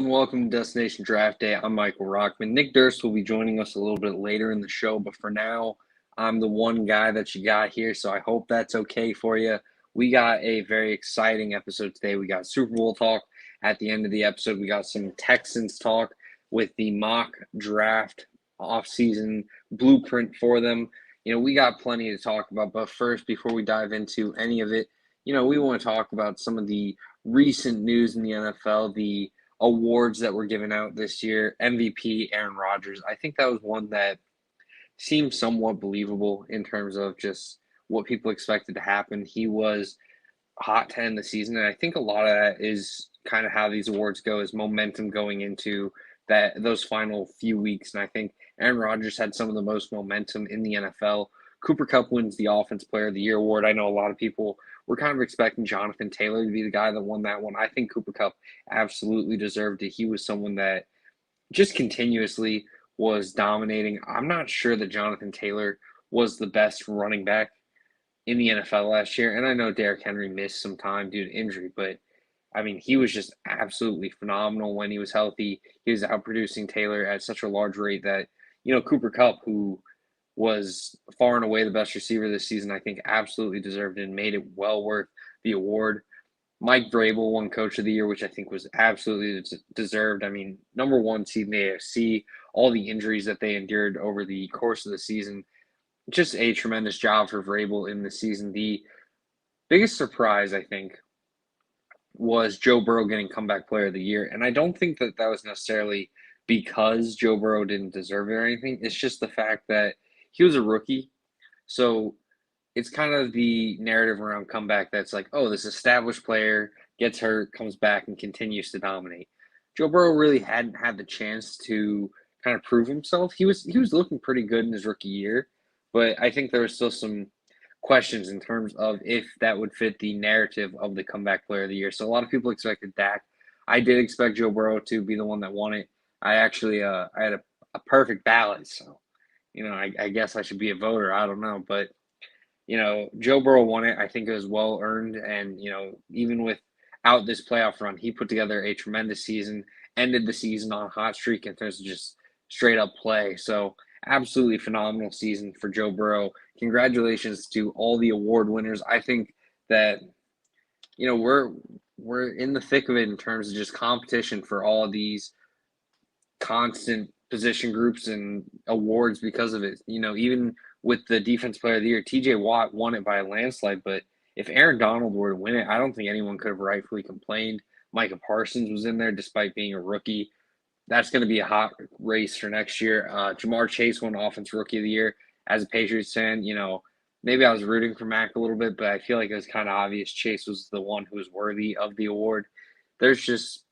and welcome to Destination Draft Day. I'm Michael Rochman. Nick Durst will be joining us a little bit later in the show, but for now, I'm the one guy that you got here, so I hope that's okay for you. We got a very exciting episode today. We got Super Bowl talk at the end of the episode. We got some Texans talk with the mock draft offseason blueprint for them. We got plenty to talk about, but first, before we dive into any of it, we want to talk about some of the recent news in the NFL, the awards that were given out this year. MVP, Aaron Rodgers. I think that was one that seemed somewhat believable in terms of just what people expected to happen. He was hot to end the season, and I think a lot of that is kind of how these awards go, is momentum going into those final few weeks. And I think Aaron Rodgers had some of the most momentum in the NFL. Cooper Kupp wins the Offensive Player of the Year award. I know a lot of people were kind of expecting Jonathan Taylor to be the guy that won that one. I think Cooper Kupp absolutely deserved it. He was someone that just continuously was dominating. I'm not sure that Jonathan Taylor was the best running back in the NFL last year. And I know Derrick Henry missed some time due to injury, but I mean, he was just absolutely phenomenal when he was healthy. He was outproducing Taylor at such a large rate that, Cooper Kupp, who was far and away the best receiver this season, I think absolutely deserved it and made it well worth the award. Mike Vrabel won Coach of the Year, which I think was absolutely deserved. I mean, number one seed in the AFC, all the injuries that they endured over the course of the season, just a tremendous job for Vrabel in the season. The biggest surprise, I think, was Joe Burrow getting Comeback Player of the Year. And I don't think that was necessarily because Joe Burrow didn't deserve it or anything. It's just the fact that he was a rookie. So it's kind of the narrative around comeback that's like, oh, this established player gets hurt, comes back, and continues to dominate. Joe Burrow really hadn't had the chance to kind of prove himself. He was looking pretty good in his rookie year, but I think there was still some questions in terms of if that would fit the narrative of the Comeback Player of the Year. So a lot of people expected Dak. I did expect Joe Burrow to be the one that won it. I actually I had a perfect ballot, so I guess I should be a voter. I don't know, but Joe Burrow won it. I think it was well earned, and even without this playoff run, he put together a tremendous season. Ended the season on a hot streak in terms of just straight up play. So absolutely phenomenal season for Joe Burrow. Congratulations to all the award winners. I think that we're in the thick of it in terms of just competition for all of these constant position groups and awards because of it. Even with the Defense Player of the Year, TJ Watt won it by a landslide, but if Aaron Donald were to win it, I don't think anyone could have rightfully complained. Micah Parsons was in there despite being a rookie. That's going to be a hot race for next year. Jamar Chase won Offensive Rookie of the Year. As a Patriots fan, maybe I was rooting for Mac a little bit, but I feel like it was kind of obvious Chase was the one who was worthy of the award. There's just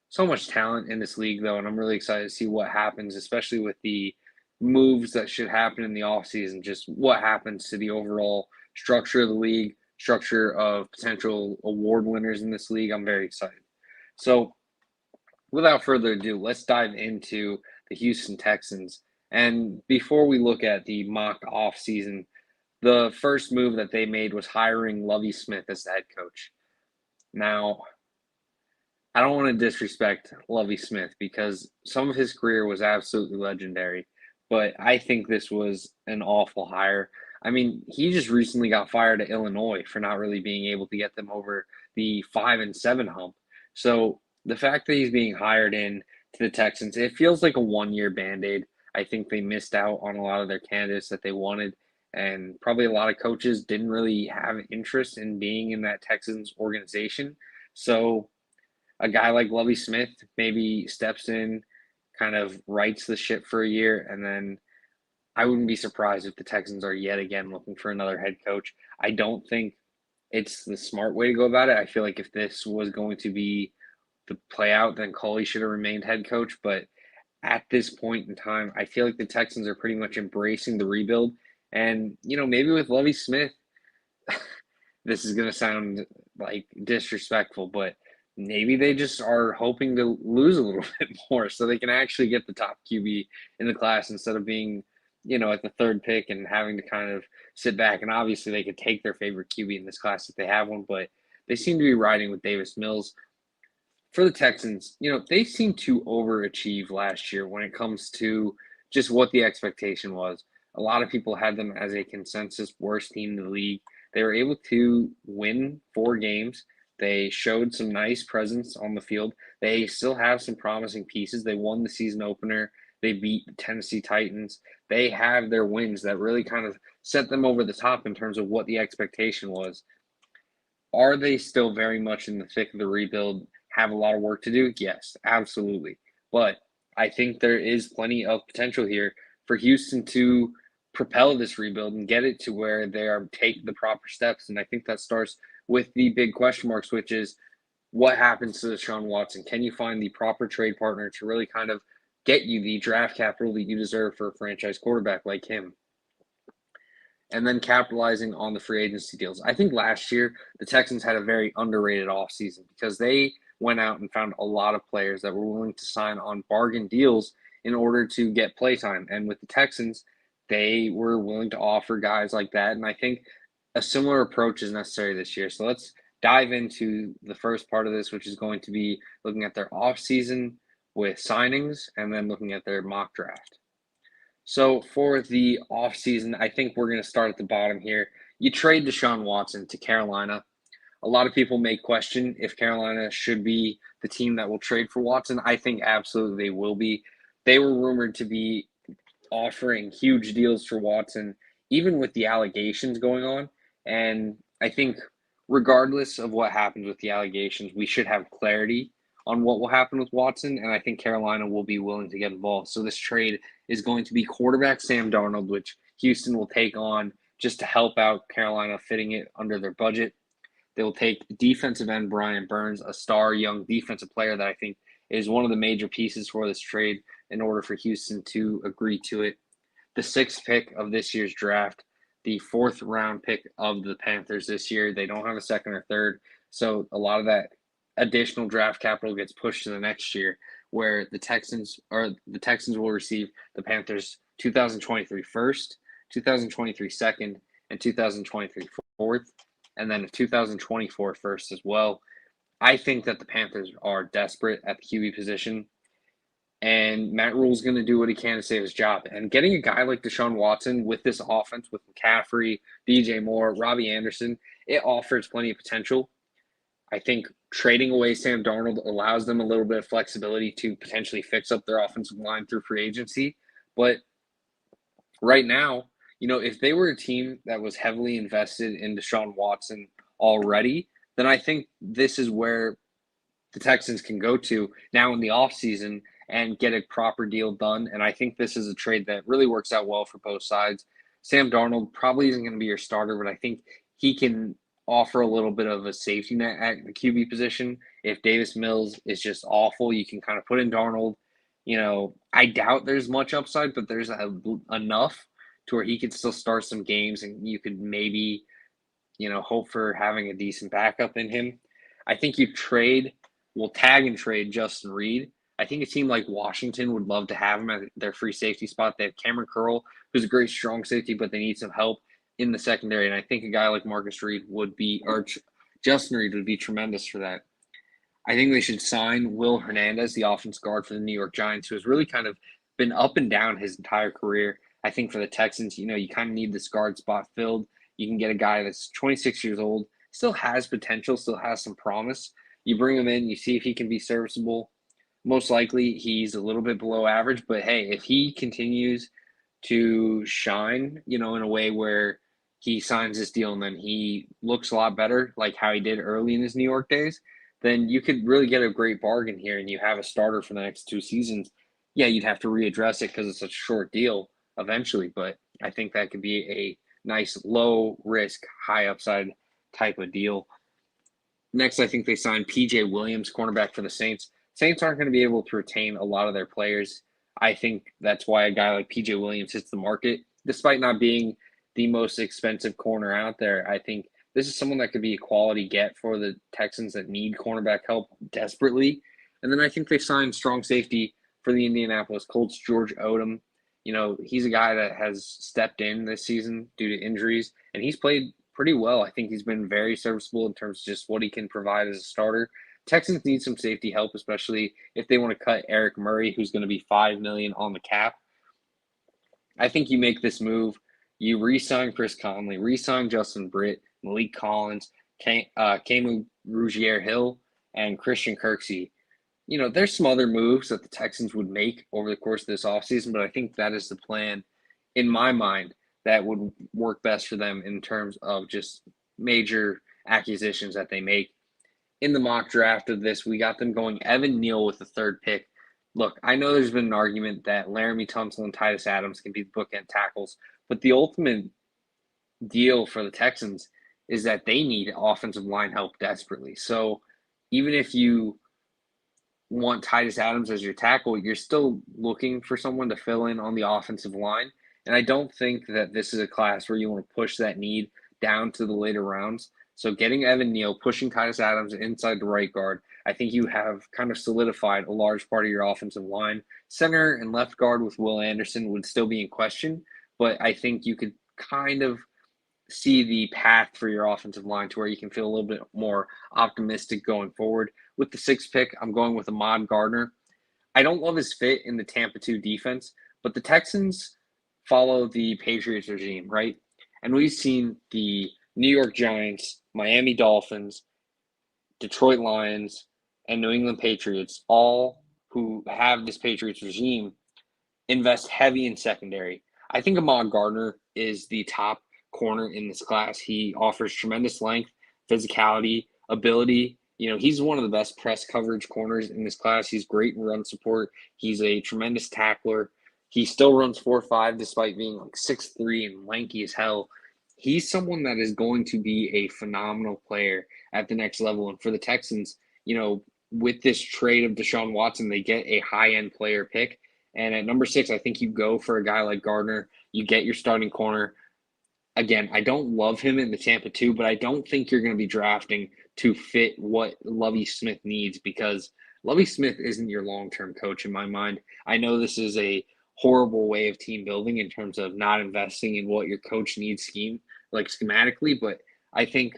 so much talent in this league, though, and I'm really excited to see what happens, especially with the moves that should happen in the offseason, just what happens to the overall structure of the league, structure of potential award winners in this league. I'm very excited. So without further ado, let's dive into the Houston Texans. And before we look at the mock offseason, the first move that they made was hiring Lovie Smith as the head coach. Now, I don't want to disrespect Lovie Smith because some of his career was absolutely legendary, but I think this was an awful hire. I mean, he just recently got fired at Illinois for not really being able to get them over the 5-7 hump. So the fact that he's being hired in to the Texans, it feels like a one-year Band-Aid. I think they missed out on a lot of their candidates that they wanted, and probably a lot of coaches didn't really have interest in being in that Texans organization. So a guy like Lovie Smith maybe steps in, kind of rights the ship for a year, and then I wouldn't be surprised if the Texans are yet again looking for another head coach. I don't think it's the smart way to go about it. I feel like if this was going to be the play out, then Culley should have remained head coach. But at this point in time, I feel like the Texans are pretty much embracing the rebuild. And, maybe with Lovie Smith, this is going to sound like disrespectful, but maybe they just are hoping to lose a little bit more so they can actually get the top QB in the class instead of being, at the third pick and having to kind of sit back. And obviously they could take their favorite QB in this class if they have one, but they seem to be riding with Davis Mills. For the Texans, they seem to overachieve last year when it comes to just what the expectation was. A lot of people had them as a consensus worst team in the league. They were able to win 4 games. They showed some nice presence on the field. They still have some promising pieces. They won the season opener. They beat the Tennessee Titans. They have their wins that really kind of set them over the top in terms of what the expectation was. Are they still very much in the thick of the rebuild? Have a lot of work to do? Yes, absolutely. But I think there is plenty of potential here for Houston to propel this rebuild and get it to where they are taking the proper steps. And I think that starts with the big question marks, which is what happens to Deshaun Watson? Can you find the proper trade partner to really kind of get you the draft capital that you deserve for a franchise quarterback like him? And then capitalizing on the free agency deals. I think last year the Texans had a very underrated offseason because they went out and found a lot of players that were willing to sign on bargain deals in order to get playtime. And with the Texans, they were willing to offer guys like that. And I think a similar approach is necessary this year. So let's dive into the first part of this, which is going to be looking at their offseason with signings and then looking at their mock draft. So for the offseason, I think we're going to start at the bottom here. You trade Deshaun Watson to Carolina. A lot of people may question if Carolina should be the team that will trade for Watson. I think absolutely they will be. They were rumored to be offering huge deals for Watson, even with the allegations going on. And I think regardless of what happens with the allegations, we should have clarity on what will happen with Watson. And I think Carolina will be willing to get involved. So this trade is going to be quarterback Sam Darnold, which Houston will take on just to help out Carolina fitting it under their budget. They will take defensive end Brian Burns, a star young defensive player that I think is one of the major pieces for this trade in order for Houston to agree to it. The 6th pick of this year's draft, the 4th round pick of the Panthers this year. They don't have a 2nd or 3rd, so a lot of that additional draft capital gets pushed to the next year, where the Texans will receive the Panthers 2023 first, 2023 second, and 2023 fourth, and then a 2024 first as well. I think that the Panthers are desperate at the QB position, and Matt Rule's going to do what he can to save his job. And getting a guy like Deshaun Watson with this offense, with McCaffrey, DJ Moore, Robbie Anderson, it offers plenty of potential. I think trading away Sam Darnold allows them a little bit of flexibility to potentially fix up their offensive line through free agency. But right now, if they were a team that was heavily invested in Deshaun Watson already, then I think this is where the Texans can go to now in the offseason and get a proper deal done. And I think this is a trade that really works out well for both sides. Sam Darnold probably isn't going to be your starter, but I think he can offer a little bit of a safety net at the QB position. If Davis Mills is just awful, you can kind of put in Darnold. I doubt there's much upside, but there's enough to where he could still start some games and you could maybe, hope for having a decent backup in him. I think you tag and trade Justin Reed. I think a team like Washington would love to have him at their free safety spot. They have Cameron Curl, who's a great strong safety, but they need some help in the secondary. And I think a guy like Justin Reed would be tremendous for that. I think they should sign Will Hernandez, the offense guard for the New York Giants, who has really kind of been up and down his entire career. I think for the Texans, you kind of need this guard spot filled. You can get a guy that's 26 years old, still has potential, still has some promise. You bring him in, you see if he can be serviceable. Most likely he's a little bit below average, but hey, if he continues to shine, in a way where he signs this deal and then he looks a lot better, like how he did early in his New York days, then you could really get a great bargain here and you have a starter for the next 2 seasons. Yeah, you'd have to readdress it because it's a short deal eventually, but I think that could be a nice low risk, high upside type of deal. Next, I think they signed PJ Williams, cornerback for the Saints. Saints aren't going to be able to retain a lot of their players. I think that's why a guy like PJ Williams hits the market, despite not being the most expensive corner out there. I think this is someone that could be a quality get for the Texans that need cornerback help desperately. And then I think they signed strong safety for the Indianapolis Colts, George Odom. He's a guy that has stepped in this season due to injuries, and he's played pretty well. I think he's been very serviceable in terms of just what he can provide as a starter. Texans need some safety help, especially if they want to cut Eric Murray, who's going to be $5 million on the cap. I think you make this move. You re-sign Chris Conley, re-sign Justin Britt, Malik Collins, Camu Rougier-Hill, and Christian Kirksey. There's some other moves that the Texans would make over the course of this offseason, but I think that is the plan, in my mind, that would work best for them in terms of just major acquisitions that they make. In the mock draft of this, we got them going Evan Neal with the third pick. Look, I know there's been an argument that Laramie Tunsil and Titus Adams can be the bookend tackles, but the ultimate deal for the Texans is that they need offensive line help desperately. So even if you want Titus Adams as your tackle, you're still looking for someone to fill in on the offensive line. And I don't think that this is a class where you want to push that need down to the later rounds. So getting Evan Neal, pushing Titus Adams inside the right guard, I think you have kind of solidified a large part of your offensive line. Center and left guard with Will Anderson would still be in question, but I think you could kind of see the path for your offensive line to where you can feel a little bit more optimistic going forward. With the sixth pick, I'm going with Ahmad Gardner. I don't love his fit in the Tampa 2 defense, but the Texans follow the Patriots regime, right? And we've seen the New York Giants, Miami Dolphins, Detroit Lions, and New England Patriots, all who have this Patriots regime, invest heavy in secondary. I think Ahmad Gardner is the top corner in this class. He offers tremendous length, physicality, ability. He's one of the best press coverage corners in this class. He's great in run support. He's a tremendous tackler. He still runs 4.5 despite being like 6'3" and lanky as hell. He's someone that is going to be a phenomenal player at the next level. And for the Texans, with this trade of Deshaun Watson, they get a high-end player pick. And at number 6, I think you go for a guy like Gardner. You get your starting corner. Again, I don't love him in the Tampa 2, but I don't think you're going to be drafting to fit what Lovie Smith needs, because Lovie Smith isn't your long-term coach in my mind. I know this is a horrible way of team building in terms of not investing in what your coach needs schematically, but I think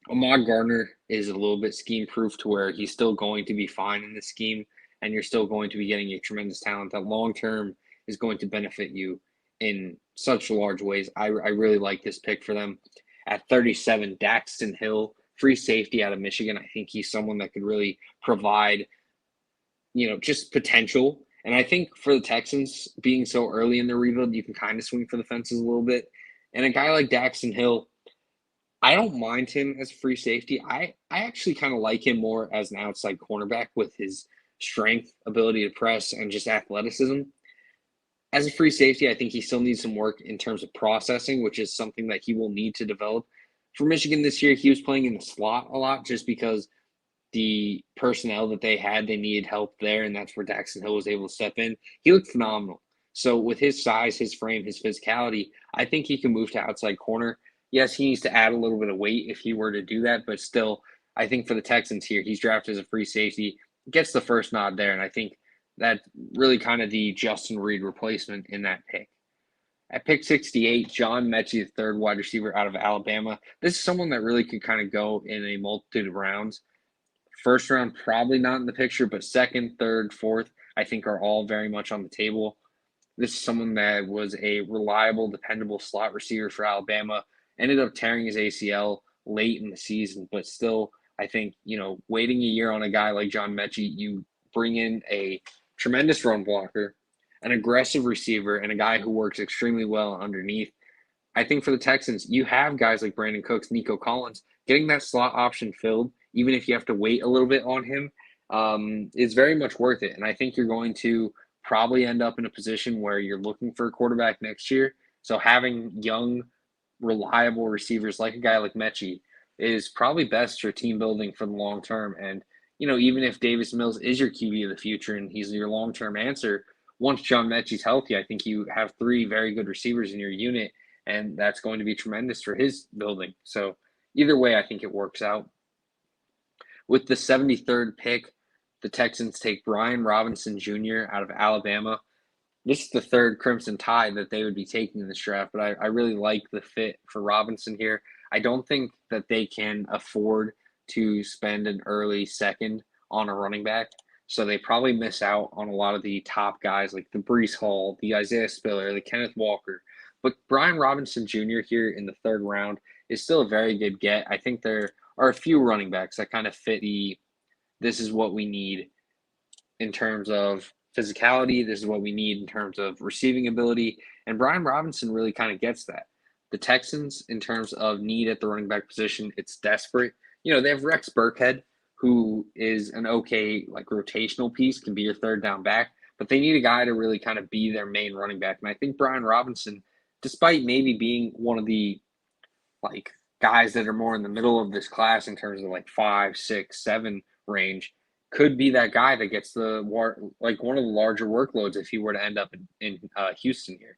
Ahmad Gardner is a little bit scheme-proof to where he's still going to be fine in the scheme, and you're still going to be getting a tremendous talent that long-term is going to benefit you in such large ways. I really like this pick for them. At 37, Daxton Hill, free safety out of Michigan. I think he's someone that could really provide, just potential. And I think for the Texans, being so early in the rebuild, you can kind of swing for the fences a little bit. And a guy like Daxton Hill, I don't mind him as a free safety. I actually kind of like him more as an outside cornerback with his strength, ability to press, and just athleticism. As a free safety, I think he still needs some work in terms of processing, which is something that he will need to develop. For Michigan this year, he was playing in the slot a lot just because the personnel that they had, they needed help there, and that's where Daxton Hill was able to step in. He looked phenomenal. So with his size, his frame, his physicality, I think he can move to outside corner. Yes, he needs to add a little bit of weight if he were to do that, but still, I think for the Texans here, he's drafted as a free safety, gets the first nod there, and I think that's really kind of the Justin Reed replacement in that pick. At pick 68, John Metchi, the third wide receiver out of Alabama. This is someone that really could kind of go in a multitude of rounds. First round, probably not in the picture, but second, third, fourth, I think are all very much on the table. This is someone that was a reliable, dependable slot receiver for Alabama. Ended up tearing his ACL late in the season, but still, I think, waiting a year on a guy like John Metchi, you bring in a tremendous run blocker, an aggressive receiver, and a guy who works extremely well underneath. I think for the Texans, you have guys like Brandon Cooks, Nico Collins, getting that slot option filled, even if you have to wait a little bit on him, is very much worth it. And I think you're going to probably end up in a position where you're looking for a quarterback next year. So having young, reliable receivers like a guy like Metchi is probably best for team building for the long term. And even if Davis Mills is your QB of the future and he's your long-term answer, once John Metchi's healthy, I think you have 3 very good receivers in your unit, and that's going to be tremendous for his building. So either way, I think it works out. With the 73rd pick, the Texans take Brian Robinson Jr. out of Alabama. This is the third Crimson Tide that they would be taking in this draft, but I really like the fit for Robinson here. I don't think that they can afford to spend an early second on a running back. So they probably miss out on a lot of the top guys like the Breece Hall, the Isaiah Spiller, the Kenneth Walker. But Brian Robinson Jr. here in the third round is still a very good get. I think there are a few running backs that kind of fit this is what we need in terms of physicality. This is what we need in terms of receiving ability. And Brian Robinson really kind of gets that. The Texans, in terms of need at the running back position, it's desperate. They have Rex Burkhead, who is an okay rotational piece, can be your third down back, but they need a guy to really kind of be their main running back. And I think Brian Robinson, despite maybe being one of the guys that are more in the middle of this class in terms of 5, 6, 7 range, could be that guy that gets one of the larger workloads if he were to end up in Houston here.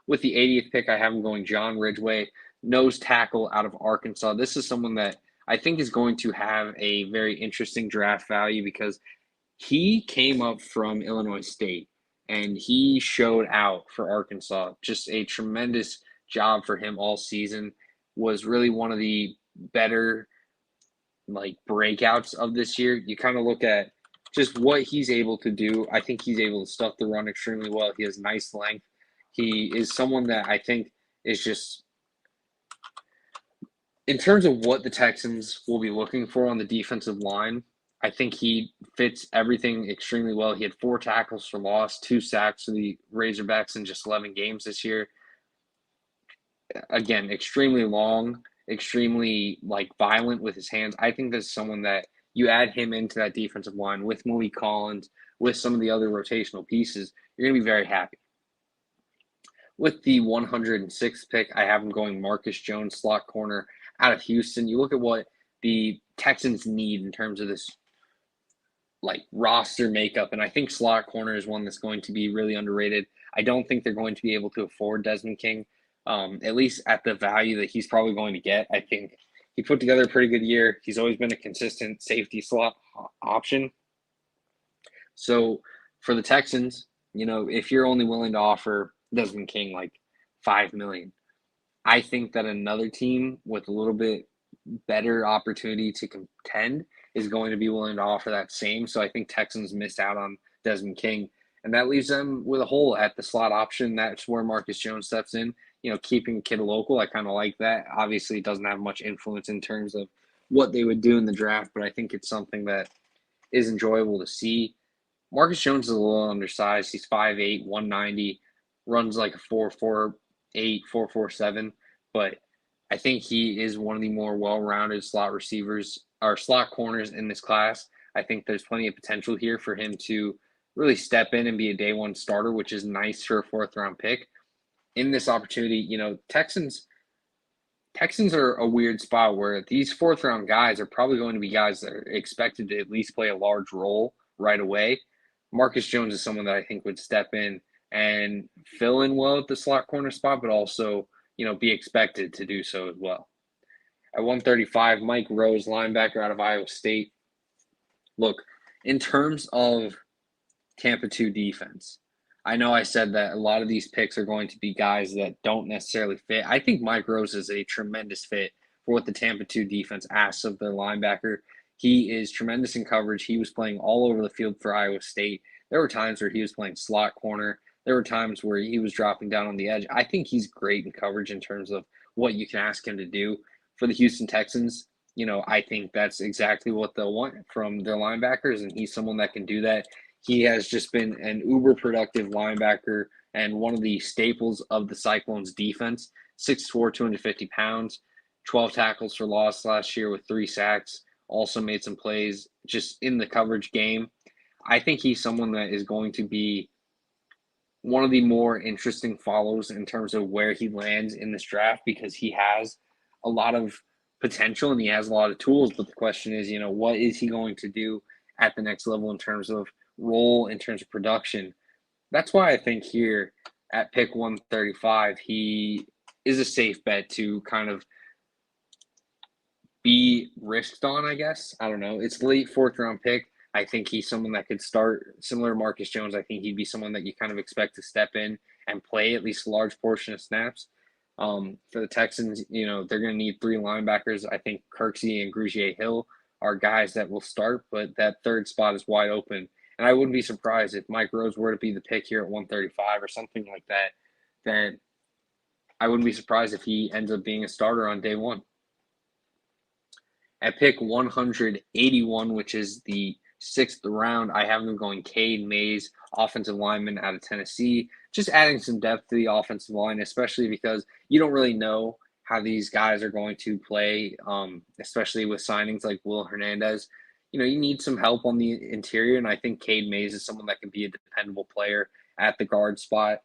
With the 80th pick, I have him going John Ridgeway, nose tackle out of Arkansas. This is someone that I think is going to have a very interesting draft value because he came up from Illinois State and he showed out for Arkansas. Just a tremendous job for him all season. Was really one of the better breakouts of this year. You kind of look at just what he's able to do. I think he's able to stuff the run extremely well. He has nice length. He is someone that I think is just, in terms of what the Texans will be looking for on the defensive line, I think he fits everything extremely well. He had 4 tackles for loss, 2 sacks for the Razorbacks in just 11 games this year. Again, extremely long, extremely violent with his hands. I think there's someone that you add him into that defensive line with Malik Collins, with some of the other rotational pieces, you're going to be very happy. With the 106th pick, I have him going Marcus Jones, slot corner out of Houston. You look at what the Texans need in terms of this roster makeup, and I think slot corner is one that's going to be really underrated. I don't think they're going to be able to afford Desmond King, at least at the value that he's probably going to get. I think he put together a pretty good year. He's always been a consistent safety slot option. So for the Texans, if you're only willing to offer Desmond King $5 million, I think that another team with a little bit better opportunity to contend is going to be willing to offer that same. So I think Texans missed out on Desmond King, and that leaves them with a hole at the slot option. That's where Marcus Jones steps in. Keeping a kid local, I kind of like that. Obviously, it doesn't have much influence in terms of what they would do in the draft, but I think it's something that is enjoyable to see. Marcus Jones is a little undersized. He's 5'8", 190, runs like a 4.48, 4.47, but I think he is one of the more well-rounded slot receivers or slot corners in this class. I think there's plenty of potential here for him to really step in and be a day one starter, which is nice for a 4th-round pick. In this opportunity, Texans are a weird spot where these 4th-round guys are probably going to be guys that are expected to at least play a large role right away. Marcus Jones is someone that I think would step in and fill in well at the slot corner spot, but also, be expected to do so as well. At 135, Mike Rose, linebacker out of Iowa State. Look, in terms of Tampa 2 defense, I know I said that a lot of these picks are going to be guys that don't necessarily fit. I think Mike Rose is a tremendous fit for what the Tampa 2 defense asks of their linebacker. He is tremendous in coverage. He was playing all over the field for Iowa State. There were times where he was playing slot corner. There were times where he was dropping down on the edge. I think he's great in coverage in terms of what you can ask him to do. For the Houston Texans, I think that's exactly what they'll want from their linebackers, and he's someone that can do that. He has just been an uber productive linebacker and one of the staples of the Cyclones defense. 6'4", 250 pounds, 12 tackles for loss last year with 3 sacks. Also made some plays just in the coverage game. I think he's someone that is going to be one of the more interesting follows in terms of where he lands in this draft because he has a lot of potential and he has a lot of tools. But the question is, what is he going to do at the next level in terms of role, in terms of production? That's why I think here at pick 135, he is a safe bet to kind of be risked on, I guess. I don't know. It's late 4th-round pick. I think he's someone that could start similar to Marcus Jones. I think he'd be someone that you kind of expect to step in and play at least a large portion of snaps. For the Texans, they're going to need 3 linebackers. I think Kirksey and Grugier Hill are guys that will start, but that third spot is wide open. And I wouldn't be surprised if Mike Rose were to be the pick here at 135 or something like that, that I wouldn't be surprised if he ends up being a starter on day one. At pick 181, which is the 6th round, I have them going Cade Mays, offensive lineman out of Tennessee, just adding some depth to the offensive line, especially because you don't really know how these guys are going to play, especially with signings like Will Hernandez. You need some help on the interior, and I think Cade Mays is someone that can be a dependable player at the guard spot.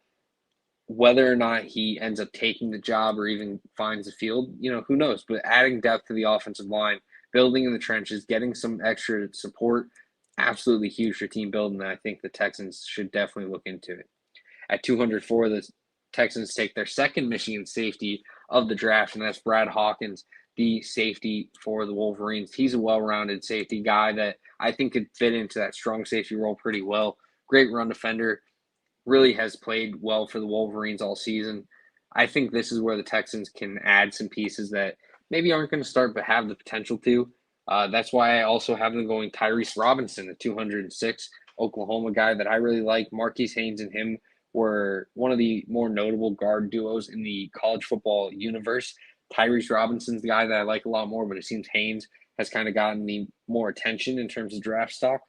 Whether or not he ends up taking the job or even finds the field, who knows? But adding depth to the offensive line, building in the trenches, getting some extra support, absolutely huge for team building. And I think the Texans should definitely look into it. At 204, the Texans take their second Michigan safety of the draft, and that's Brad Hawkins, the safety for the Wolverines. He's a well-rounded safety guy that I think could fit into that strong safety role pretty well. Great run defender. Really has played well for the Wolverines all season. I think this is where the Texans can add some pieces that maybe aren't going to start but have the potential to. That's why I also have them going Tyrese Robinson, the 206 Oklahoma guy that I really like. Marquise Haynes and him were one of the more notable guard duos in the college football universe. Tyrese Robinson's the guy that I like a lot more, but it seems Haynes has kind of gotten the more attention in terms of draft stock.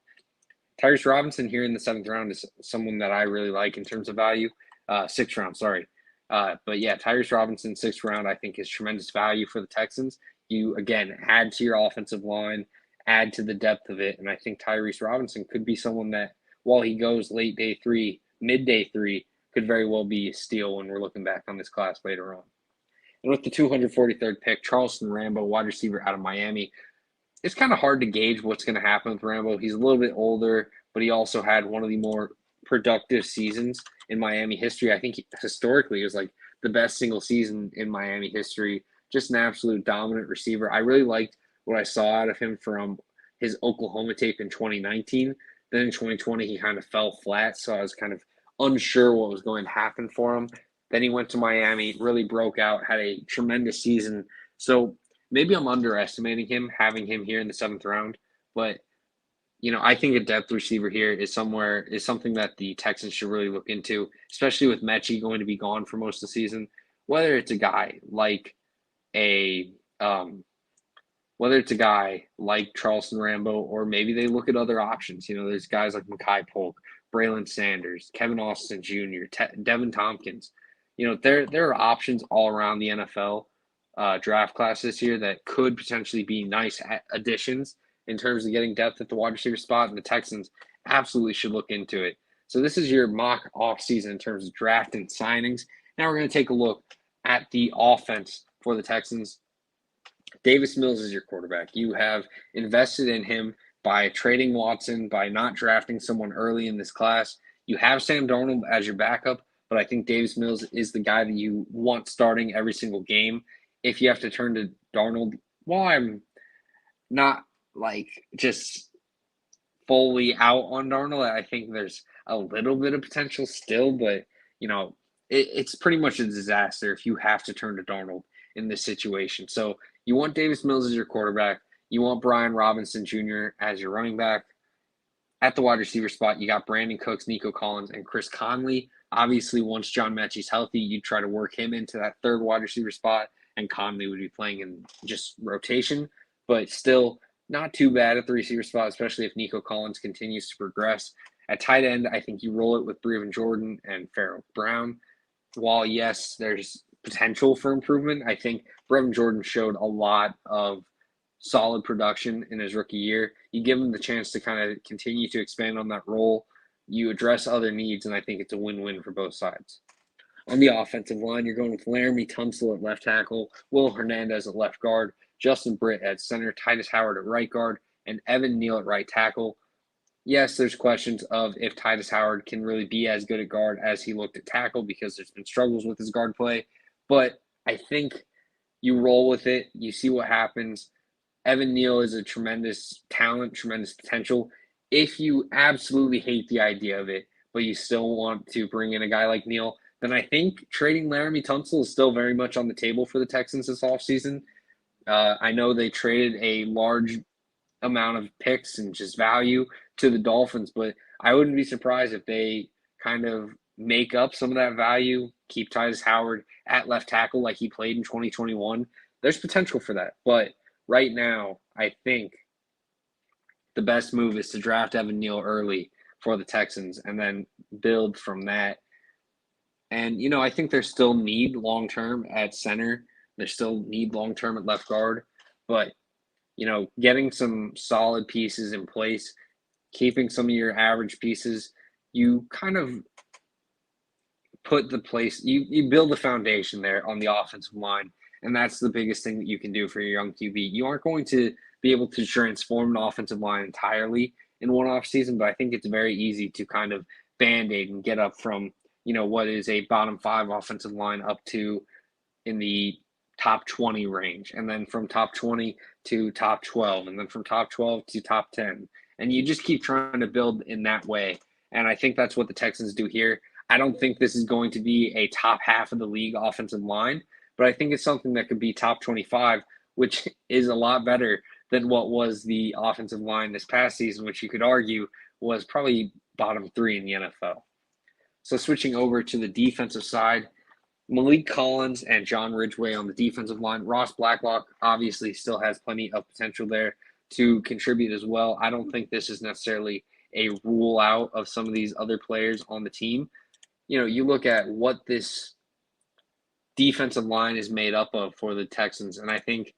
Tyrese Robinson here in the 7th round is someone that I really like in terms of value. 6th round, sorry. But yeah, Tyrese Robinson, 6th round, I think is tremendous value for the Texans. You, again, add to your offensive line, add to the depth of it, and I think Tyrese Robinson could be someone that, while he goes late day 3, mid day 3, could very well be a steal when we're looking back on this class later on. And with the 243rd pick, Charleston Rambo, wide receiver out of Miami. It's kind of hard to gauge what's going to happen with Rambo. He's a little bit older, but he also had one of the more productive seasons in Miami history. I think historically it was like the best single season in Miami history. Just an absolute dominant receiver. I really liked what I saw out of him from his Oklahoma tape in 2019. Then in 2020, he kind of fell flat, so I was kind of unsure what was going to happen for him. Then he went to Miami, really broke out, had a tremendous season. So maybe I'm underestimating him, having him here in the 7th round, but I think a depth receiver here is something that the Texans should really look into, especially with Metchi going to be gone for most of the season. Whether it's a guy like Charleston Rambo, or maybe they look at other options. There's guys like Mekhi Polk, Braylon Sanders, Kevin Austin Jr., Devin Tompkins. There are options all around the NFL draft class this year that could potentially be nice additions in terms of getting depth at the wide receiver spot, and the Texans absolutely should look into it. So this is your mock offseason in terms of draft and signings. Now we're going to take a look at the offense for the Texans. Davis Mills is your quarterback. You have invested in him by trading Watson, by not drafting someone early in this class. You have Sam Darnold as your backup, but I think Davis Mills is the guy that you want starting every single game. If you have to turn to Darnold, while I'm not just fully out on Darnold, I think there's a little bit of potential still, but it's pretty much a disaster if you have to turn to Darnold in this situation. So you want Davis Mills as your quarterback. You want Brian Robinson Jr. as your running back. At the wide receiver spot, you got Brandon Cooks, Nico Collins, and Chris Conley. Obviously, once John Metchi's healthy, you'd try to work him into that third wide receiver spot, and Conley would be playing in just rotation. But still, not too bad at the receiver spot, especially if Nico Collins continues to progress. At tight end, I think you roll it with Brevin Jordan and Pharaoh Brown. While, yes, there's potential for improvement, I think Brevin Jordan showed a lot of solid production in his rookie year. You give him the chance to kind of continue to expand on that role. You address other needs, and I think it's a win-win for both sides. On the offensive line, you're going with Laramie Tunsil at left tackle, Will Hernandez at left guard, Justin Britt at center, Titus Howard at right guard, and Evan Neal at right tackle. Yes, there's questions of if Titus Howard can really be as good at guard as he looked at tackle, because there's been struggles with his guard play. But I think you roll with it. You see what happens. Evan Neal is a tremendous talent, tremendous potential. If you absolutely hate the idea of it, but you still want to bring in a guy like Neal, then I think trading Laramie Tunsil is still very much on the table for the Texans this offseason. I know they traded a large amount of picks and just value to the Dolphins, but I wouldn't be surprised if they kind of make up some of that value, keep Tytus Howard at left tackle like he played in 2021. There's potential for that. But right now, I think the best move is to draft Evan Neal early for the Texans and then build from that. And, I think there's still need long term at center. There's still need long term at left guard. But, getting some solid pieces in place, keeping some of your average pieces, you kind of you build the foundation there on the offensive line. And that's the biggest thing that you can do for your young QB. You aren't going to be able to transform an offensive line entirely in one off season, but I think it's very easy to kind of band-aid and get up from, what is a bottom 5 offensive line up to in the top 20 range, and then from top 20 to top 12, and then from top 12 to top 10. And you just keep trying to build in that way. And I think that's what the Texans do here. I don't think this is going to be a top half of the league offensive line, but I think it's something that could be top 25, which is a lot better than what was the offensive line this past season, which you could argue was probably bottom 3 in the NFL. So switching over to the defensive side, Malik Collins and John Ridgeway on the defensive line. Ross Blacklock obviously still has plenty of potential there to contribute as well. I don't think this is necessarily a rule out of some of these other players on the team. You look at what this defensive line is made up of for the Texans, and I think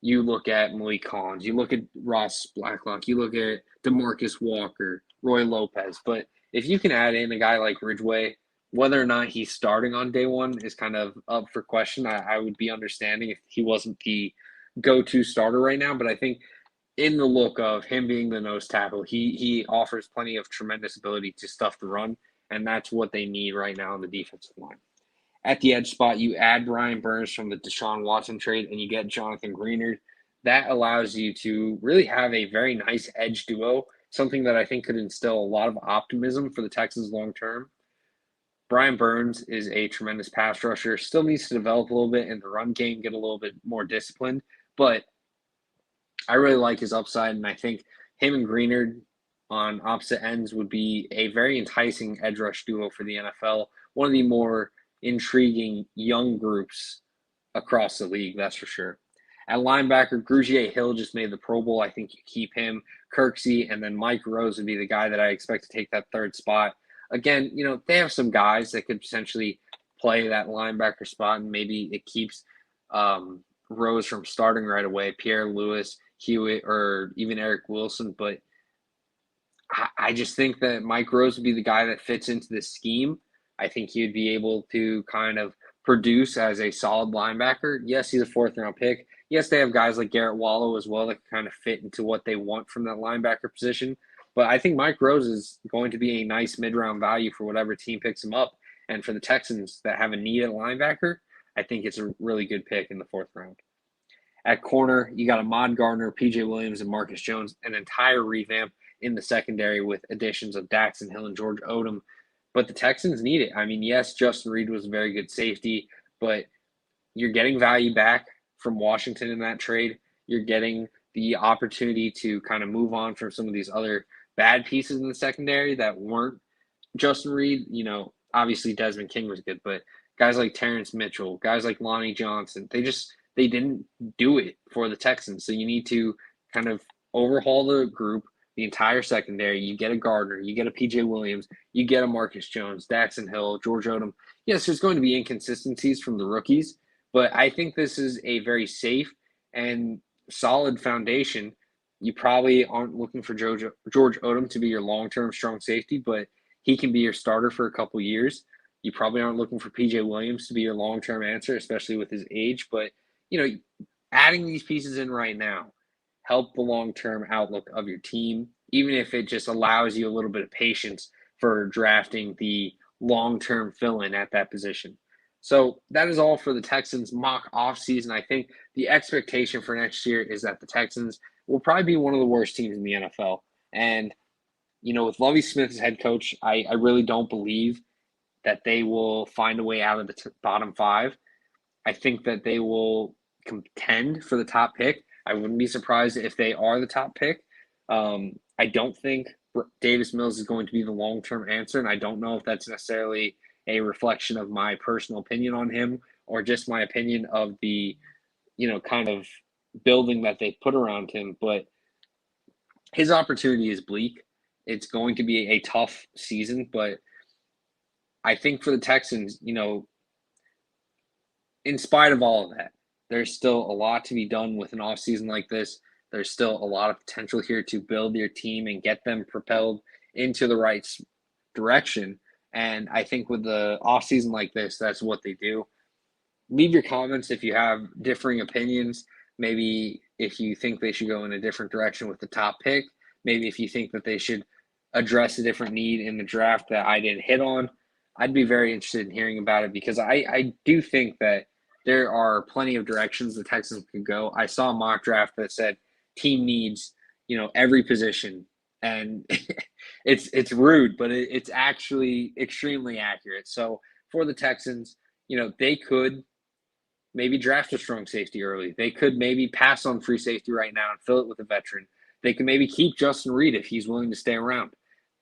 you look at Malik Collins, you look at Ross Blacklock, you look at DeMarcus Walker, Roy Lopez. But if you can add in a guy like Ridgeway, whether or not he's starting on day one is kind of up for question. I would be understanding if he wasn't the go-to starter right now, but I think in the look of him being the nose tackle, he offers plenty of tremendous ability to stuff the run, and that's what they need right now on the defensive line. At the edge spot, you add Brian Burns from the Deshaun Watson trade, and you get Jonathan Greenard. That allows you to really have a very nice edge duo, something that I think could instill a lot of optimism for the Texans long term. Brian Burns is a tremendous pass rusher, still needs to develop a little bit in the run game, get a little bit more disciplined, but I really like his upside, and I think him and Greenard on opposite ends would be a very enticing edge rush duo for the NFL, one of the more intriguing young groups across the league, that's for sure. At linebacker, Grugier Hill just made the Pro Bowl. I think you keep him. Kirksey, and then Mike Rose would be the guy that I expect to take that third spot. Again, they have some guys that could potentially play that linebacker spot, and maybe it keeps Rose from starting right away, Pierre Lewis, Hewitt, or even Eric Wilson. But I just think that Mike Rose would be the guy that fits into this scheme. I think he'd be able to kind of produce as a solid linebacker. Yes, he's a 4th-round pick. Yes, they have guys like Garrett Wallow as well that can kind of fit into what they want from that linebacker position. But I think Mike Rose is going to be a nice mid-round value for whatever team picks him up. And for the Texans that have a need at linebacker, I think it's a really good pick in the 4th round. At corner, you got Ahmad Gardner, P.J. Williams, and Marcus Jones, an entire revamp in the secondary with additions of Daxton Hill and George Odom. But the Texans need it. I mean, yes, Justin Reed was a very good safety, but you're getting value back from Washington in that trade. You're getting the opportunity to kind of move on from some of these other bad pieces in the secondary that weren't Justin Reed. Obviously Desmond King was good, but guys like Terrence Mitchell, guys like Lonnie Johnson, they didn't do it for the Texans. So you need to kind of overhaul the group, the entire secondary. You get a Gardner, you get a P.J. Williams, you get a Marcus Jones, Daxton Hill, George Odom. Yes, there's going to be inconsistencies from the rookies, but I think this is a very safe and solid foundation. You probably aren't looking for George Odom to be your long-term strong safety, but he can be your starter for a couple years. You probably aren't looking for P.J. Williams to be your long-term answer, especially with his age. But, adding these pieces in right now help the long-term outlook of your team, even if it just allows you a little bit of patience for drafting the long-term fill-in at that position. So that is all for the Texans mock offseason. I think the expectation for next year is that the Texans will probably be one of the worst teams in the NFL. And, with Lovie Smith as head coach, I really don't believe that they will find a way out of the bottom 5. I think that they will contend for the top pick, I wouldn't be surprised if they are the top pick. I don't think Davis Mills is going to be the long-term answer, and I don't know if that's necessarily a reflection of my personal opinion on him or just my opinion of the, kind of building that they put around him. But his opportunity is bleak. It's going to be a tough season, but I think for the Texans, in spite of all of that, there's still a lot to be done with an offseason like this. There's still a lot of potential here to build your team and get them propelled into the right direction. And I think with the offseason like this, that's what they do. Leave your comments if you have differing opinions. Maybe if you think they should go in a different direction with the top pick. Maybe if you think that they should address a different need in the draft that I didn't hit on. I'd be very interested in hearing about it because I do think that there are plenty of directions the Texans could go. I saw a mock draft that said team needs, every position. And it's rude, but it's actually extremely accurate. So for the Texans, they could maybe draft a strong safety early. They could maybe pass on free safety right now and fill it with a veteran. They could maybe keep Justin Reed if he's willing to stay around.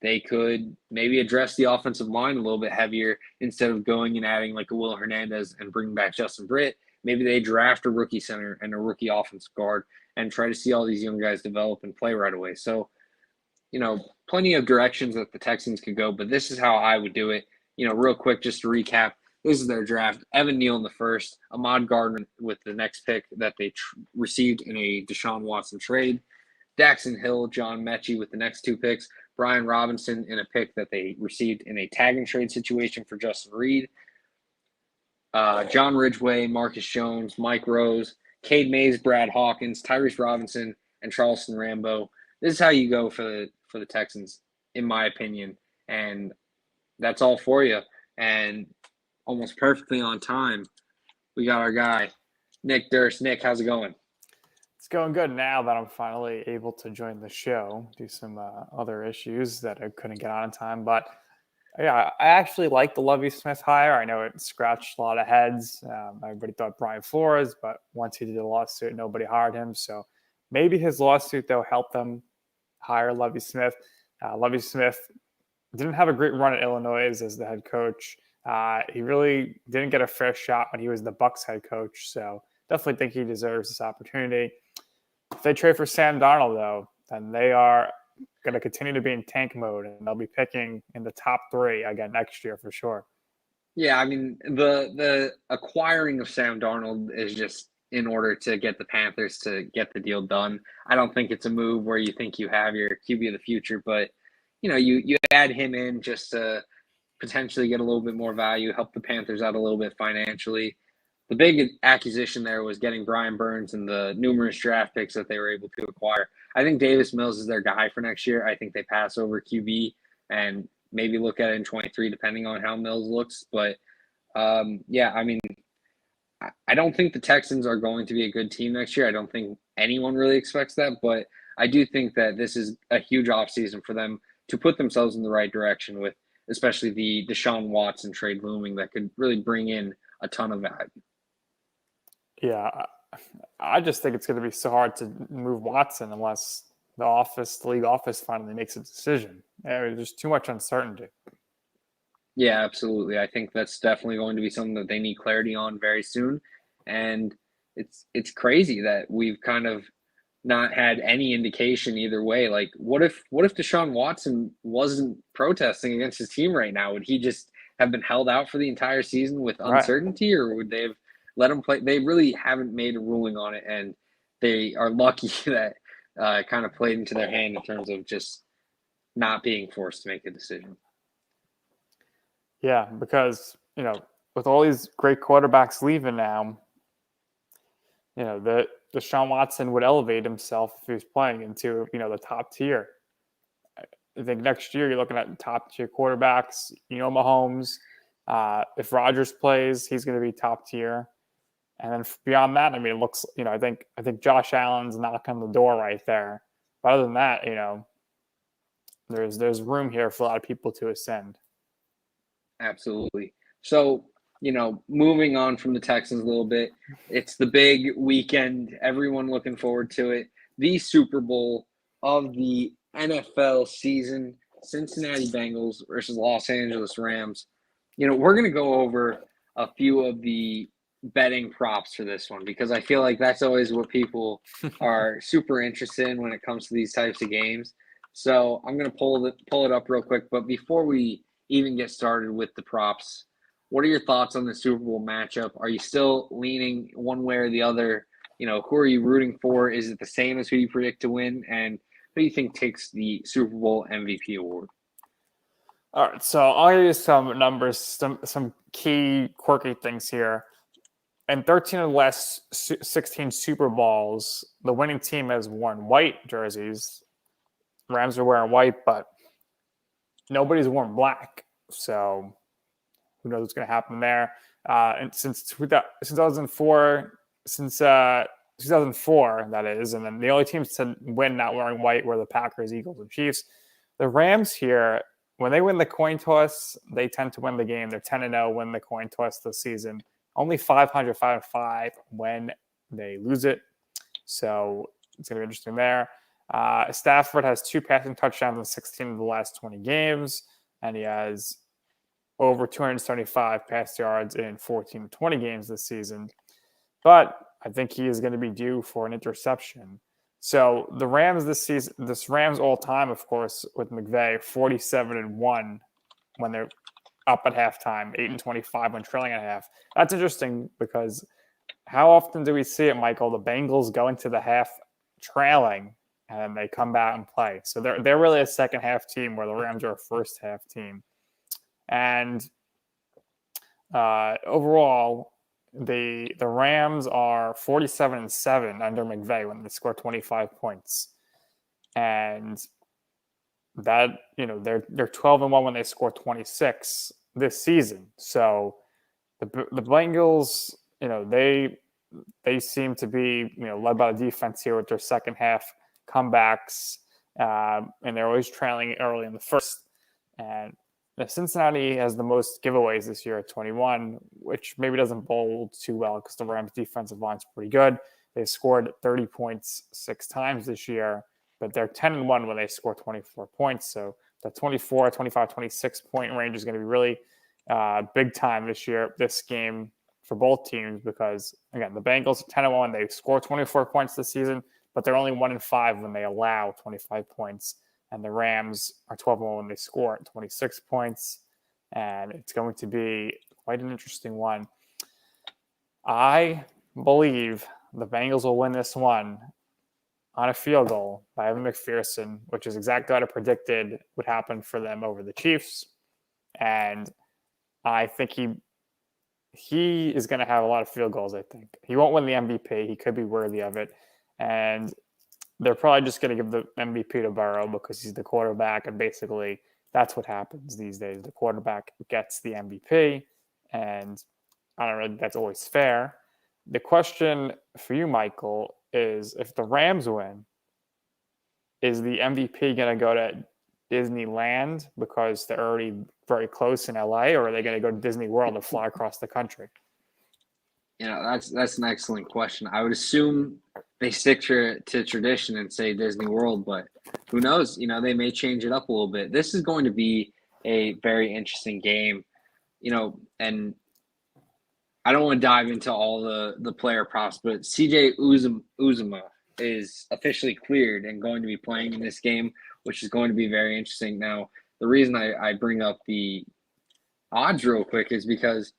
They could maybe address the offensive line a little bit heavier instead of going and adding like a Will Hernandez and bringing back Justin Britt. Maybe they draft a rookie center and a rookie offensive guard and try to see all these young guys develop and play right away. So, plenty of directions that the Texans could go, but this is how I would do it. Real quick, just to recap, this is their draft. Evan Neal in the first, Ahmad Gardner with the next pick that they received in a Deshaun Watson trade. Daxton Hill, John Metchi with the next two picks. Brian Robinson in a pick that they received in a tag and trade situation for Justin Reed. John Ridgeway, Marcus Jones, Mike Rose, Cade Mays, Brad Hawkins, Tyrese Robinson, and Charleston Rambo. This is how you go for the Texans, in my opinion. And that's all for you. And almost perfectly on time, we got our guy, Nick Durst. Nick, how's it going? It's going good now that I'm finally able to join the show, do some other issues that I couldn't get on in time. But yeah, I actually like the Lovie Smith hire. I know it scratched a lot of heads. Everybody thought Brian Flores, but once he did a lawsuit, nobody hired him. So maybe his lawsuit, though, helped them hire Lovie Smith. Lovie Smith didn't have a great run at Illinois as the head coach. He really didn't get a fair shot when he was the Bucs head coach. So definitely think he deserves this opportunity. If they trade for Sam Darnold, though, then they are going to continue to be in tank mode, and they'll be picking in the top 3 again next year for sure. Yeah, I mean, the acquiring of Sam Darnold is just in order to get the Panthers to get the deal done. I don't think it's a move where you think you have your QB of the future, but, you add him in just to potentially get a little bit more value, help the Panthers out a little bit financially. The big acquisition there was getting Brian Burns and the numerous draft picks that they were able to acquire. I think Davis Mills is their guy for next year. I think they pass over QB and maybe look at it in 23, depending on how Mills looks. But, yeah, I mean, I don't think the Texans are going to be a good team next year. I don't think anyone really expects that. But I do think that this is a huge offseason for them to put themselves in the right direction with especially the Deshaun Watson trade looming that could really bring in a ton of value. Yeah, I just think it's going to be so hard to move Watson unless the league office finally makes a decision. There's too much uncertainty. Yeah, absolutely. I think that's definitely going to be something that they need clarity on very soon. And it's crazy that we've kind of not had any indication either way. Like, what if Deshaun Watson wasn't protesting against his team right now? Would he just have been held out for the entire season with uncertainty, or would they have let him play? They really haven't made a ruling on it, and they are lucky that kind of played into their hand in terms of just not being forced to make a decision. Yeah, because, with all these great quarterbacks leaving now, the Deshaun Watson would elevate himself if he was playing into, the top tier. I think next year you're looking at top tier quarterbacks, Mahomes. If Rodgers plays, he's going to be top tier. And then beyond that, I mean, it looks, I think Josh Allen's knocking on the door right there. But other than that, there's room here for a lot of people to ascend. Absolutely. So moving on from the Texans a little bit, it's the big weekend. Everyone looking forward to it. The Super Bowl of the NFL season, Cincinnati Bengals versus Los Angeles Rams. We're going to go over a few of the betting props for this one because I feel like that's always what people are super interested in when it comes to these types of games. So I'm going to pull it up real quick. But before we even get started with the props, what are your thoughts on the Super Bowl matchup? Are you still leaning one way or the other? Who are you rooting for? Is it the same as who you predict to win? And who do you think takes the Super Bowl MVP award? All right, so I'll give you some numbers, some key quirky things here. In 13 of the last 16 Super Bowls, the winning team has worn white jerseys. Rams are wearing white, but nobody's worn black. So who knows what's going to happen there? And since 2004, that is, and then the only teams to win not wearing white were the Packers, Eagles, and Chiefs. The Rams here, when they win the coin toss, they tend to win the game. They're 10-0, win the coin toss this season. Only 505 when they lose it. So it's going to be interesting there. Stafford has 2 passing touchdowns in 16 of the last 20 games, and he has over 275 pass yards in 14 to 20 games this season. But I think he is going to be due for an interception. So the Rams this Rams all time, of course, with McVay, 47-1 when they're up at halftime, 8-25 when trailing at half. That's interesting because how often do we see it, Michael? The Bengals go into the half trailing and they come back and play. So they're really a second half team where the Rams are a first half team. And overall, the Rams are 47-7 under McVay when they score 25 points, and that they're 12-1 when they score 26 this season. So the Bengals, they seem to be led by the defense here with their second half comebacks, and they're always trailing early in the first. And Cincinnati has the most giveaways this year at 21, which maybe doesn't bowl too well because the Rams' defensive line's pretty good. They've scored 30 points 6 times this year, but they're 10-1 when they score 24 points. So the 24, 25, 26 point range is going to be really big time this game for both teams because, again, the Bengals are 10-1. They score 24 points this season, but they're only 1-5 when they allow 25 points. And the Rams are 12-1 when they score 26 points. And it's going to be quite an interesting one. I believe the Bengals will win this one on a field goal by Evan McPherson, which is exactly what I predicted would happen for them over the Chiefs. And I think he is going to have a lot of field goals, I think. He won't win the MVP. He could be worthy of it. And they're probably just going to give the MVP to Burrow because he's the quarterback, and basically that's what happens these days. The quarterback gets the MVP, and I don't know if that's always fair. The question for you, Michael, is if the Rams win, is the MVP going to go to Disneyland because they're already very close in LA, or are they going to go to Disney World and fly across the country? That's an excellent question. I would assume they stick to tradition and say Disney World, but who knows? They may change it up a little bit. This is going to be a very interesting game, and I don't want to dive into all the player props, but CJ Uzomah is officially cleared and going to be playing in this game, which is going to be very interesting. Now, the reason I bring up the odds real quick is because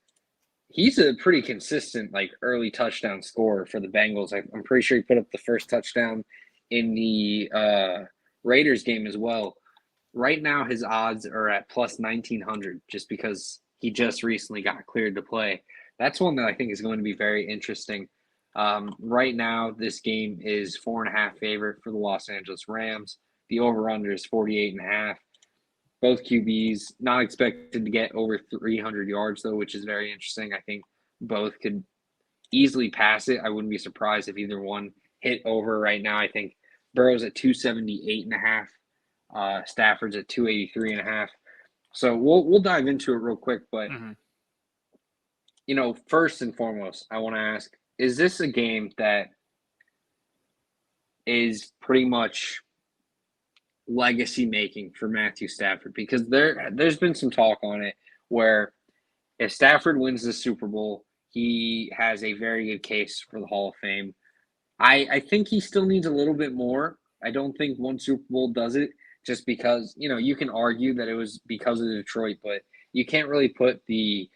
he's a pretty consistent, early touchdown scorer for the Bengals. I'm pretty sure he put up the first touchdown in the Raiders game as well. Right now, his odds are at plus 1,900 just because he just recently got cleared to play. That's one that I think is going to be very interesting. Right now, this game is 4.5 favorite for the Los Angeles Rams. The over-under is 48.5. Both QBs not expected to get over 300 yards, though, which is very interesting. I think both could easily pass it. I wouldn't be surprised if either one hit over right now. I think Burrow's at 278.5. Stafford's at 283.5. So we'll dive into it real quick. But First and foremost, I want to ask, is this a game that is pretty much legacy making for Matthew Stafford? Because there's been some talk on it where if Stafford wins the Super Bowl, he has a very good case for the Hall of Fame. I think he still needs a little bit more. I don't think one Super Bowl does it just because, you can argue that it was because of Detroit, but you can't really put the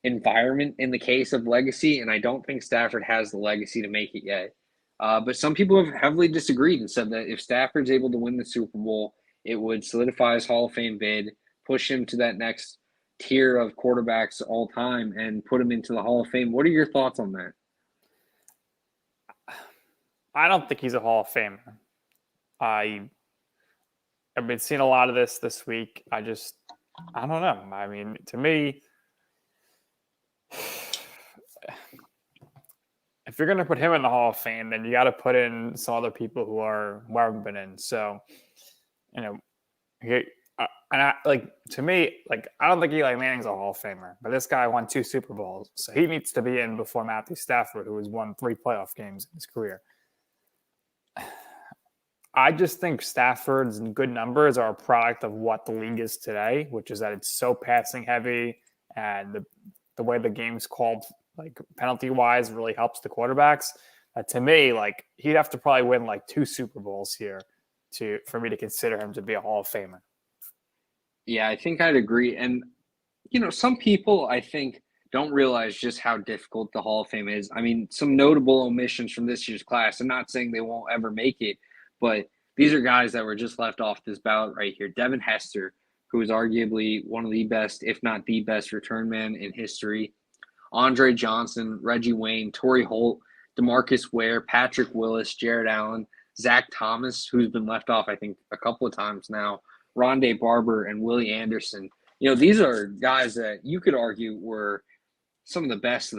environment in the case of legacy, and I don't think Stafford has the legacy to make it yet. But some people have heavily disagreed and said that if Stafford's able to win the Super Bowl, it would solidify his Hall of Fame bid, push him to that next tier of quarterbacks all time, and put him into the Hall of Fame. What are your thoughts on that? I don't think he's a Hall of Famer. I've been seeing a lot of this week. I don't know. I mean, to me, if you're going to put him in the Hall of Fame, then you got to put in some other people who haven't been in. So, to me, I don't think Eli Manning's a Hall of Famer, but this guy won 2 Super Bowls, so he needs to be in before Matthew Stafford, who has won 3 playoff games in his career. I just think Stafford's good numbers are a product of what the league is today, which is that it's so passing heavy, and the way the game's called, penalty wise, really helps the quarterbacks. To me, he'd have to probably win 2 Super Bowls here for me to consider him to be a Hall of Famer. Yeah, I think I'd agree. And, some people, I think, don't realize just how difficult the Hall of Fame is. I mean, some notable omissions from this year's class. I'm not saying they won't ever make it, but these are guys that were just left off this ballot right here. Devin Hester, who is arguably one of the best, if not the best, return man in history. Andre Johnson, Reggie Wayne, Torrey Holt, DeMarcus Ware, Patrick Willis, Jared Allen, Zach Thomas, who's been left off, I think, a couple of times now, Rondé Barber, and Willie Anderson. These are guys that you could argue were some of the best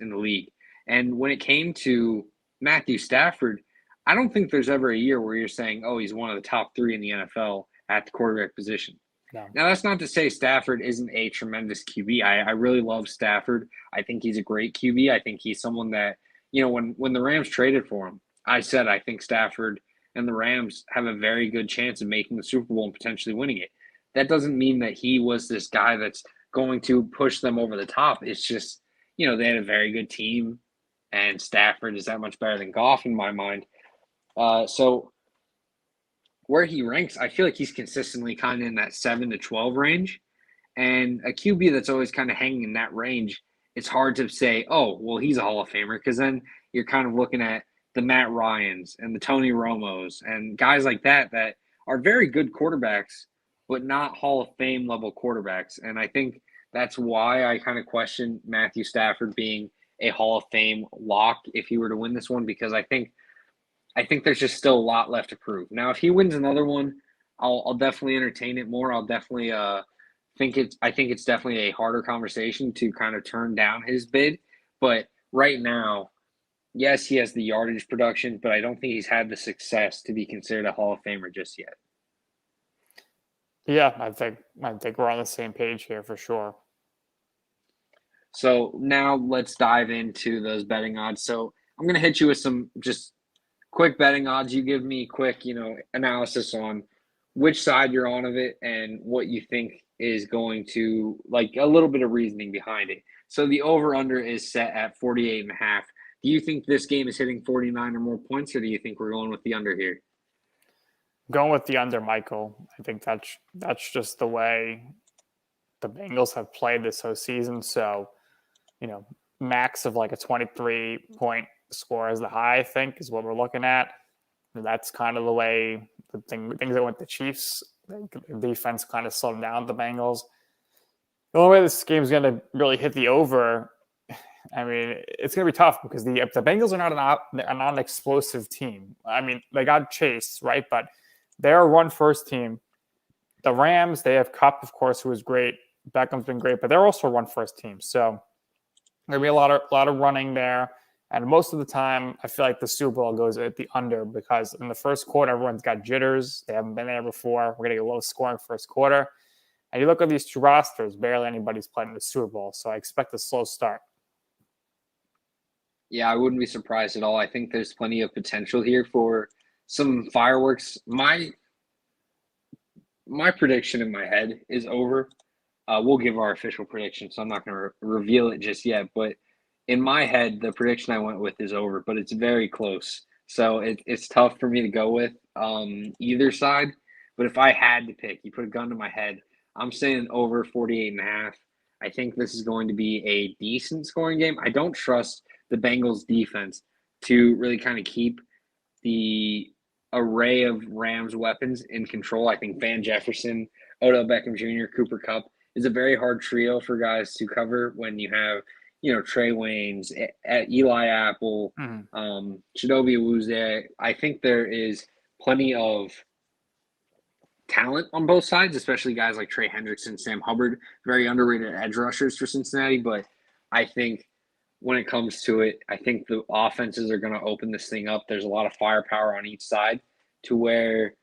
in the league. And when it came to Matthew Stafford, I don't think there's ever a year where you're saying, oh, he's one of the top 3 in the NFL at the quarterback position. No. Now, that's not to say Stafford isn't a tremendous QB. I really love Stafford. I think he's a great QB. I think he's someone that, when the Rams traded for him, I said I think Stafford and the Rams have a very good chance of making the Super Bowl and potentially winning it. That doesn't mean that he was this guy that's going to push them over the top. It's just, they had a very good team, and Stafford is that much better than Goff in my mind. So where he ranks, I feel like he's consistently kind of in that 7 to 12 range. And a QB that's always kind of hanging in that range, it's hard to say, oh, well, he's a Hall of Famer, because then you're kind of looking at the Matt Ryans and the Tony Romos and guys like that are very good quarterbacks, but not Hall of Fame level quarterbacks. And I think that's why I kind of question Matthew Stafford being a Hall of Fame lock if he were to win this one, because I think there's just still a lot left to prove. Now, if he wins another one, I'll definitely entertain it more. I'll definitely I think it's definitely a harder conversation to kind of turn down his bid. But right now, yes, he has the yardage production, but I don't think he's had the success to be considered a Hall of Famer just yet. Yeah, I think we're on the same page here for sure. So now let's dive into those betting odds. So I'm going to hit you with some just quick betting odds. You give me quick, analysis on which side you're on of it and what you think is going to, a little bit of reasoning behind it. So the over-under is set at 48.5. Do you think this game is hitting 49 or more points, or do you think we're going with the under here? Going with the under, Michael. I think that's just the way the Bengals have played this whole season. So, max of a 23-point score as the high, I think, is what we're looking at. And that's kind of the way things that went the Chiefs. The defense kind of slowed down the Bengals. The only way this game is going to really hit the over, I mean, it's going to be tough because the Bengals are not an explosive team. I mean, they got Chase, right? But they're a run-first team. The Rams, they have Kupp, of course, who is great. Beckham's been great, but they're also a run-first team. So there'll be a lot of running there. And most of the time, I feel like the Super Bowl goes at the under because in the first quarter, everyone's got jitters. They haven't been there before. We're going to get a low-scoring first quarter. And you look at these two rosters, barely anybody's playing in the Super Bowl. So I expect a slow start. Yeah, I wouldn't be surprised at all. I think there's plenty of potential here for some fireworks. My prediction in my head is over. We'll give our official prediction, so I'm not going to reveal it just yet. But in my head, the prediction I went with is over, but it's very close. So it's tough for me to go with either side. But if I had to pick, you put a gun to my head, I'm saying over 48 and a half. I think this is going to be a decent scoring game. I don't trust the Bengals defense to really kind of keep the array of Rams weapons in control. I think Van Jefferson, Odell Beckham Jr., Cooper Kupp is a very hard trio for guys to cover when you have, Trey Waynes, Eli Apple, Chidobe Awuzie. I think there is plenty of talent on both sides, especially guys like Trey Hendrickson, Sam Hubbard, very underrated edge rushers for Cincinnati. But I think when it comes to it, I think the offenses are going to open this thing up. There's a lot of firepower on each side to where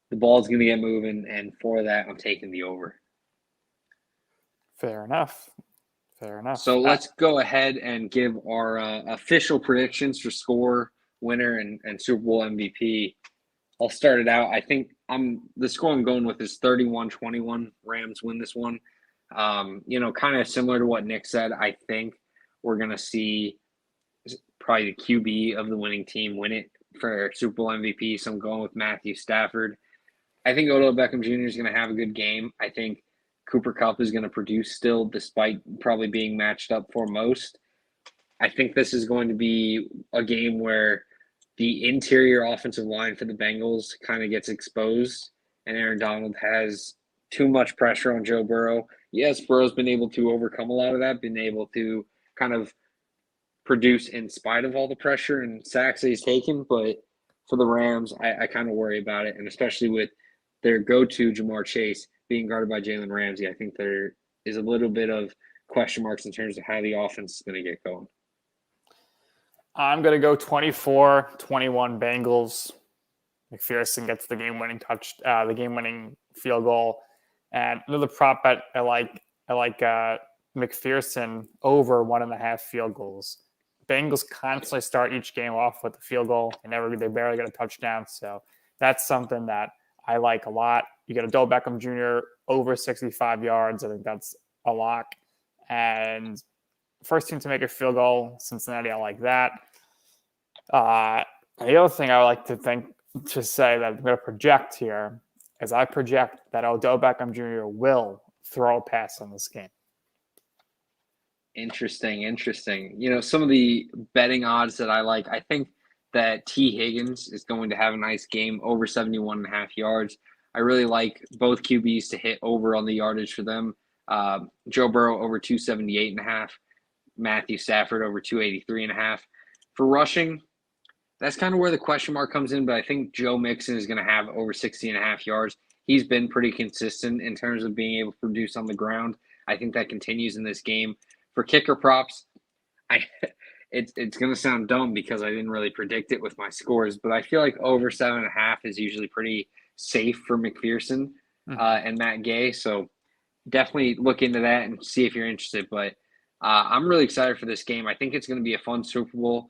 the ball's going to get moving, and for that, I'm taking the over. Fair enough. So let's go ahead and give our official predictions for score, winner, and Super Bowl MVP. I'll start it out. I think the score I'm going with is 31-21. Rams win this one. Kind of similar to what Nick said. I think we're going to see probably the QB of the winning team win it for Super Bowl MVP. So I'm going with Matthew Stafford. I think Odell Beckham Jr. is going to have a good game. I think Cooper Kupp is going to produce still, despite probably being matched up for most. I think this is going to be a game where the interior offensive line for the Bengals kind of gets exposed, and Aaron Donald has too much pressure on Joe Burrow. Yes, Burrow's been able to overcome a lot of that, been able to kind of produce in spite of all the pressure and sacks that he's taken. But for the Rams, I kind of worry about it, and especially with their go-to Jamar Chase being guarded by Jalen Ramsey, I think there is a little bit of question marks in terms of how the offense is going to get going. I'm going to go 24-21 Bengals. McPherson gets the game-winning field goal. And another prop bet I like McPherson over 1.5 field goals. Bengals constantly start each game off with a field goal. They barely get a touchdown. So that's something that I like a lot. You get Odell Beckham Jr. over 65 yards. I think that's a lock. And first team to make a field goal, Cincinnati, I like that. The other thing I like to say that I'm going to project here is I project that Odell Beckham Jr. will throw a pass in this game. Interesting. Some of the betting odds that I like, I think that T. Higgins is going to have a nice game, over 71.5 yards. I really like both QBs to hit over on the yardage for them. Joe Burrow over 278.5. Matthew Stafford over 283.5. For rushing, that's kind of where the question mark comes in, but I think Joe Mixon is going to have over 60.5 yards. He's been pretty consistent in terms of being able to produce on the ground. I think that continues in this game. For kicker props, it's going to sound dumb because I didn't really predict it with my scores, but I feel like over 7.5 is usually pretty safe for McPherson and Matt Gay. So definitely look into that and see if you're interested. But I'm really excited for this game. I think it's going to be a fun Super Bowl.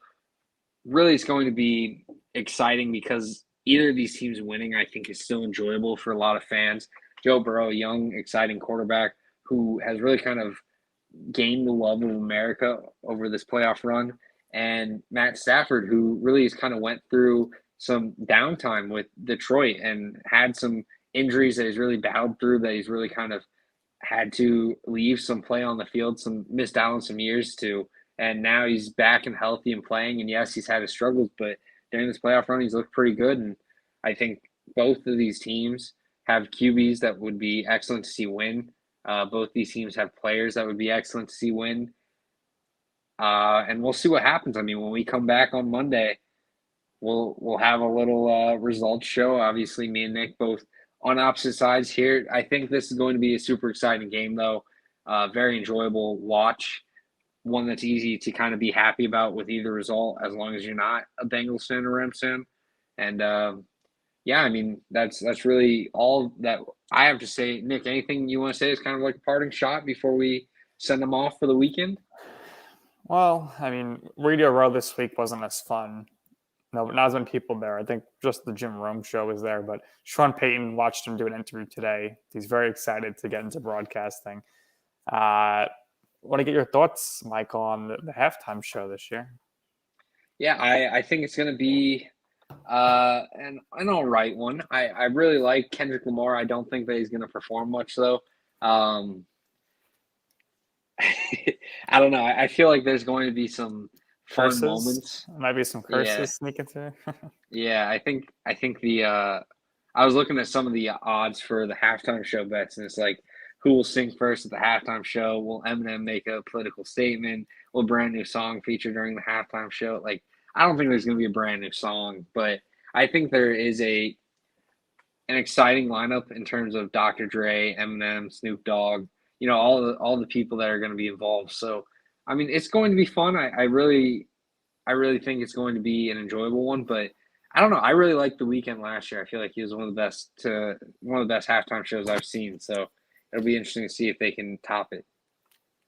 Really, it's going to be exciting because either of these teams winning, I think, is still enjoyable for a lot of fans. Joe Burrow, young, exciting quarterback who has really kind of gained the love of America over this playoff run. And Matt Stafford, who really has kind of went through some downtime with Detroit and had some injuries that he's really battled through, that he's really kind of had to leave some play on the field, some missed out on some years to. And now he's back and healthy and playing. And yes, he's had his struggles, but during this playoff run, he's looked pretty good. And I think both of these teams have QBs that would be excellent to see win. Both these teams have players that would be excellent to see win. And we'll see what happens. I mean, when we come back on Monday, we'll have a little results show. Obviously, me and Nick both on opposite sides here. I think this is going to be a super exciting game, though. Very enjoyable watch. One that's easy to kind of be happy about with either result, as long as you're not a Bengals fan or Rams fan. And yeah, I mean, that's really all that I have to say. Nick, anything you want to say is kind of like a parting shot before we send them off for the weekend? Well, I mean, Radio Row this week wasn't as fun. No, not as many people there. I think just the Jim Rome show was there. But Sean Payton, watched him do an interview today. He's very excited to get into broadcasting. Want to get your thoughts, Michael, on the halftime show this year? Yeah, I think it's going to be an all right one. I really like Kendrick Lamar. I don't think that he's going to perform much, though. I don't know. I feel like there's going to be some fun Curses? moments. Might be some curses sneaking through. Yeah, I think the I was looking at some of the odds for the halftime show bets, and it's like who will sing first at the halftime show? Will Eminem make a political statement? Will a brand new song feature during the halftime show? Like, I don't think there's going to be a brand new song, but I think there is an exciting lineup in terms of Dr. Dre, Eminem, Snoop Dogg, all the people that are going to be involved. So, I mean, it's going to be fun. I really think it's going to be an enjoyable one, but I don't know. I really liked The Weeknd last year. I feel like he was one of the best halftime shows I've seen. So it'll be interesting to see if they can top it.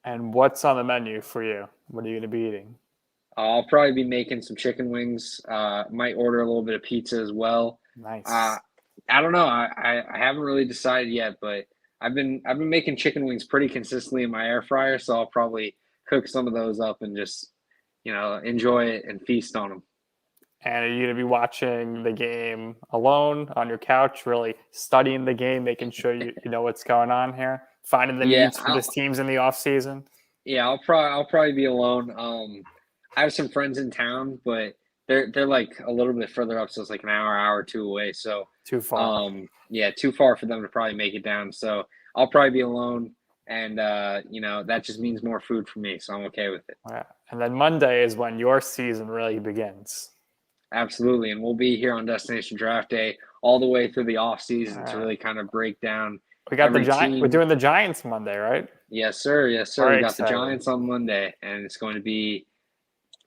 And what's on the menu for you? What are you going to be eating? I'll probably be making some chicken wings. Might order a little bit of pizza as well. Nice. I don't know. I haven't really decided yet, but I've been making chicken wings pretty consistently in my air fryer, so I'll probably cook some of those up and just enjoy it and feast on them. And are you going to be watching the game alone on your couch, really studying the game, making sure you know what's going on here, finding the needs for this teams in the off season? Yeah, I'll probably be alone. I have some friends in town, but they're like a little bit further up, so it's like an hour or two away. So too far. Too far for them to probably make it down. So I'll probably be alone, and that just means more food for me. So I'm okay with it. Yeah. And then Monday is when your season really begins. Absolutely, and we'll be here on Destination Draft Day all the way through the off season to really kind of break down. We got the Giants. We're doing the Giants Monday, right? Yes, sir. Yes, sir. Very We got excited. the Giants on Monday, and it's going to be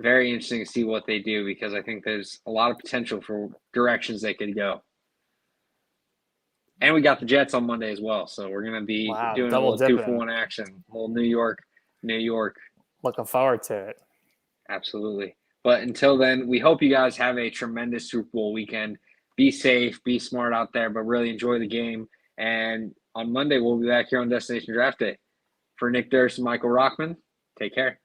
very interesting to see what they do because I think there's a lot of potential for directions they could go. And we got the Jets on Monday as well, so we're going to be doing a little 2-for-1 action, a little New York. Looking forward to it. Absolutely. But until then, we hope you guys have a tremendous Super Bowl weekend. Be safe, be smart out there, but really enjoy the game. And on Monday, we'll be back here on Destination Draft Day. For Nick Durst and Michael Rochman, take care.